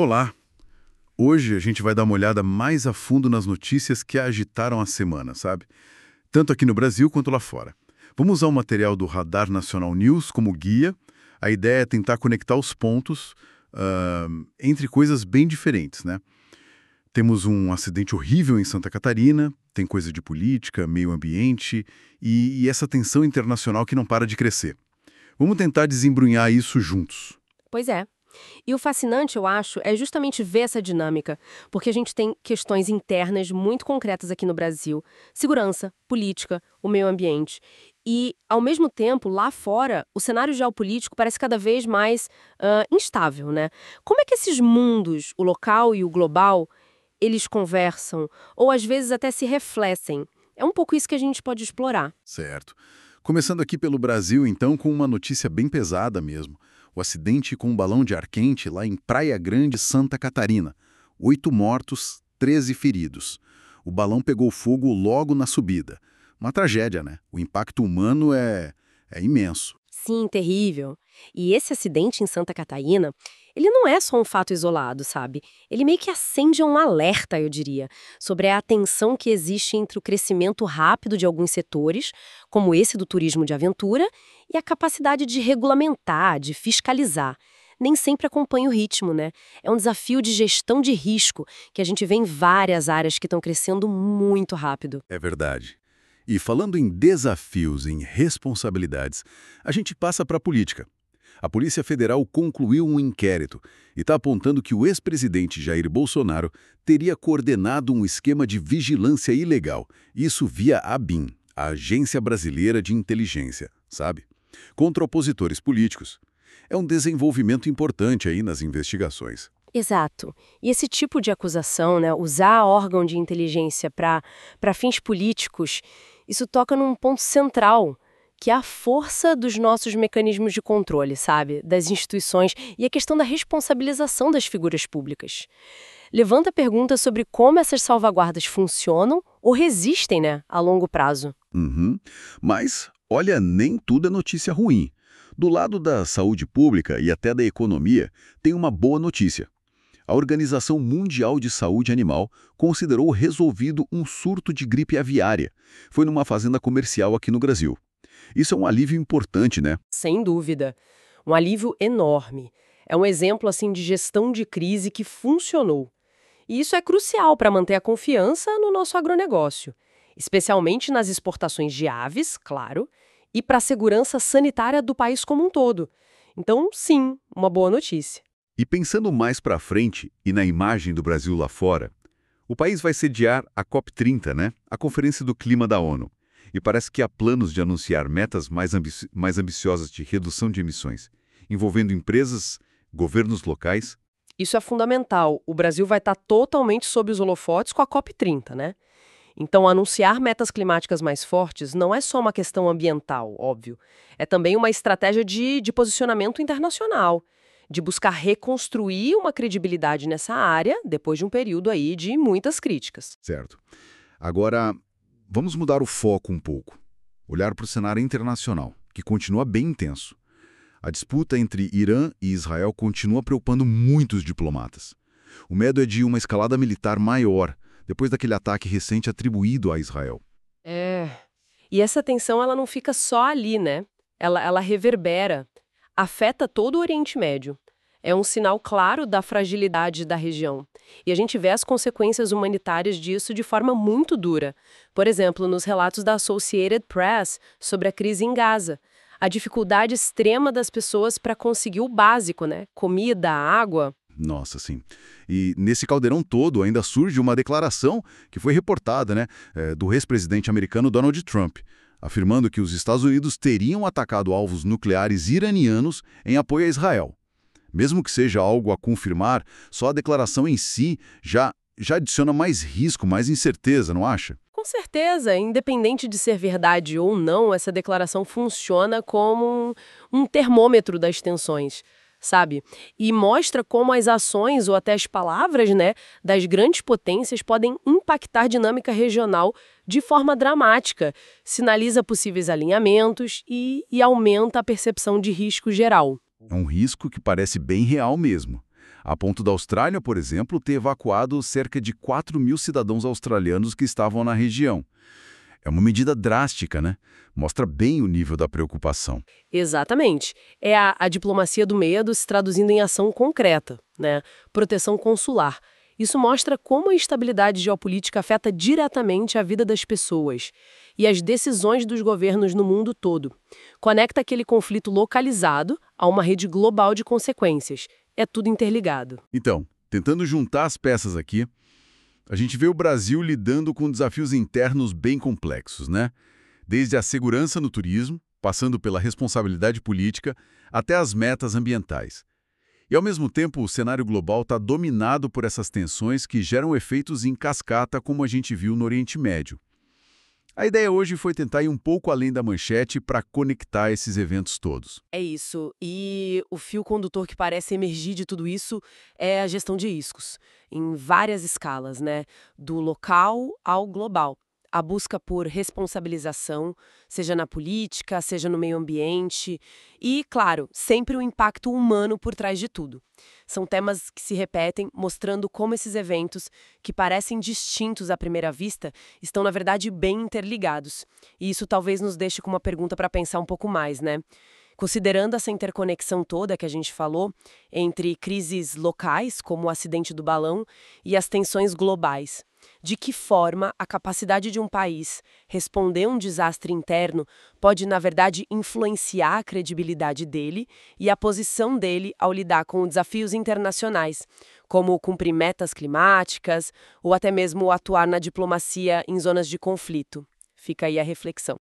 Olá! Hoje a gente vai dar uma olhada mais a fundo nas notícias que agitaram a semana, sabe? Tanto aqui no Brasil quanto lá fora. Vamos usar o material do Radar Nacional News como guia. A ideia é tentar conectar os pontos entre coisas bem diferentes, né? Temos um acidente horrível em Santa Catarina, tem coisa de política, meio ambiente e essa tensão internacional que não para de crescer. Vamos tentar desembrunhar isso juntos. Pois é. E o fascinante, eu acho, é justamente ver essa dinâmica, porque a gente tem questões internas muito concretas aqui no Brasil: segurança, política, o meio ambiente. E, ao mesmo tempo, lá fora, o cenário geopolítico parece cada vez mais instável, né? Como é que esses mundos, o local e o global, eles conversam, ou às vezes até se refletem? É um pouco isso que a gente pode explorar. Certo. Começando aqui pelo Brasil, então, com uma notícia bem pesada mesmo. O acidente com um balão de ar quente lá em Praia Grande, Santa Catarina. 8 mortos, 13 feridos. O balão pegou fogo logo na subida. Uma tragédia, né? O impacto humano é imenso. Sim, terrível. E esse acidente em Santa Catarina, ele não é só um fato isolado, sabe? Ele meio que acende um alerta, eu diria, sobre a tensão que existe entre o crescimento rápido de alguns setores, como esse do turismo de aventura, e a capacidade de regulamentar, de fiscalizar. Nem sempre acompanha o ritmo, né? É um desafio de gestão de risco que a gente vê em várias áreas que estão crescendo muito rápido. É verdade. E falando em desafios, em responsabilidades, a gente passa para a política. A Polícia Federal concluiu um inquérito e está apontando que o ex-presidente Jair Bolsonaro teria coordenado um esquema de vigilância ilegal, isso via a ABIN, a Agência Brasileira de Inteligência, sabe? Contra opositores políticos. É um desenvolvimento importante aí nas investigações. Exato. E esse tipo de acusação, né, usar órgão de inteligência para fins políticos, isso toca num ponto central, que é a força dos nossos mecanismos de controle, sabe? Das instituições e a questão da responsabilização das figuras públicas. Levanta perguntas sobre como essas salvaguardas funcionam ou resistem, né, a longo prazo. Uhum. Mas, olha, nem tudo é notícia ruim. Do lado da saúde pública e até da economia, tem uma boa notícia. A Organização Mundial de Saúde Animal considerou resolvido um surto de gripe aviária. Foi numa fazenda comercial aqui no Brasil. Isso é um alívio importante, né? Sem dúvida. Um alívio enorme. É um exemplo assim de gestão de crise que funcionou. E isso é crucial para manter a confiança no nosso agronegócio, especialmente nas exportações de aves, claro, e para a segurança sanitária do país como um todo. Então, sim, uma boa notícia. E pensando mais para frente e na imagem do Brasil lá fora, o país vai sediar a COP30, né? A Conferência do Clima da ONU. E parece que há planos de anunciar metas mais ambiciosas de redução de emissões, envolvendo empresas, governos locais. Isso é fundamental. O Brasil vai estar totalmente sob os holofotes com a COP30, né? Então, anunciar metas climáticas mais fortes não é só uma questão ambiental, óbvio. É também uma estratégia de posicionamento internacional, de buscar reconstruir uma credibilidade nessa área depois de um período aí de muitas críticas. Certo. Agora, vamos mudar o foco um pouco. Olhar para o cenário internacional, que continua bem intenso. A disputa entre Irã e Israel continua preocupando muitos diplomatas. O medo é de uma escalada militar maior, depois daquele ataque recente atribuído a Israel. É. E essa tensão, ela não fica só ali, né? Ela reverbera, afeta todo o Oriente Médio. É um sinal claro da fragilidade da região. E a gente vê as consequências humanitárias disso de forma muito dura. Por exemplo, nos relatos da Associated Press sobre a crise em Gaza. A dificuldade extrema das pessoas para conseguir o básico, né? Comida, água. Nossa, sim. E nesse caldeirão todo ainda surge uma declaração que foi reportada, né, do ex-presidente americano Donald Trump, afirmando que os Estados Unidos teriam atacado alvos nucleares iranianos em apoio a Israel. Mesmo que seja algo a confirmar, só a declaração em si já adiciona mais risco, mais incerteza, não acha? Com certeza, independente de ser verdade ou não, essa declaração funciona como um termômetro das tensões, sabe? E mostra como as ações ou até as palavras, né, das grandes potências podem impactar a dinâmica regional de forma dramática, sinaliza possíveis alinhamentos e aumenta a percepção de risco geral. É um risco que parece bem real mesmo. A ponto da Austrália, por exemplo, ter evacuado cerca de 4.000 cidadãos australianos que estavam na região. É uma medida drástica, né? Mostra bem o nível da preocupação. Exatamente. É a diplomacia do medo se traduzindo em ação concreta, né? Proteção consular. Isso mostra como a instabilidade geopolítica afeta diretamente a vida das pessoas e as decisões dos governos no mundo todo. Conecta aquele conflito localizado a uma rede global de consequências. É tudo interligado. Então, tentando juntar as peças aqui, a gente vê o Brasil lidando com desafios internos bem complexos, né? Desde a segurança no turismo, passando pela responsabilidade política, até as metas ambientais. E, ao mesmo tempo, o cenário global está dominado por essas tensões que geram efeitos em cascata, como a gente viu no Oriente Médio. A ideia hoje foi tentar ir um pouco além da manchete para conectar esses eventos todos. É isso. E o fio condutor que parece emergir de tudo isso é a gestão de riscos, em várias escalas, né? Do local ao global. A busca por responsabilização, seja na política, seja no meio ambiente, e, claro, sempre o impacto humano por trás de tudo. São temas que se repetem, mostrando como esses eventos, que parecem distintos à primeira vista, estão, na verdade, bem interligados. E isso talvez nos deixe com uma pergunta para pensar um pouco mais, né? Considerando essa interconexão toda que a gente falou, entre crises locais, como o acidente do balão, e as tensões globais, de que forma a capacidade de um país responder a um desastre interno pode, na verdade, influenciar a credibilidade dele e a posição dele ao lidar com desafios internacionais, como cumprir metas climáticas ou até mesmo atuar na diplomacia em zonas de conflito. Fica aí a reflexão.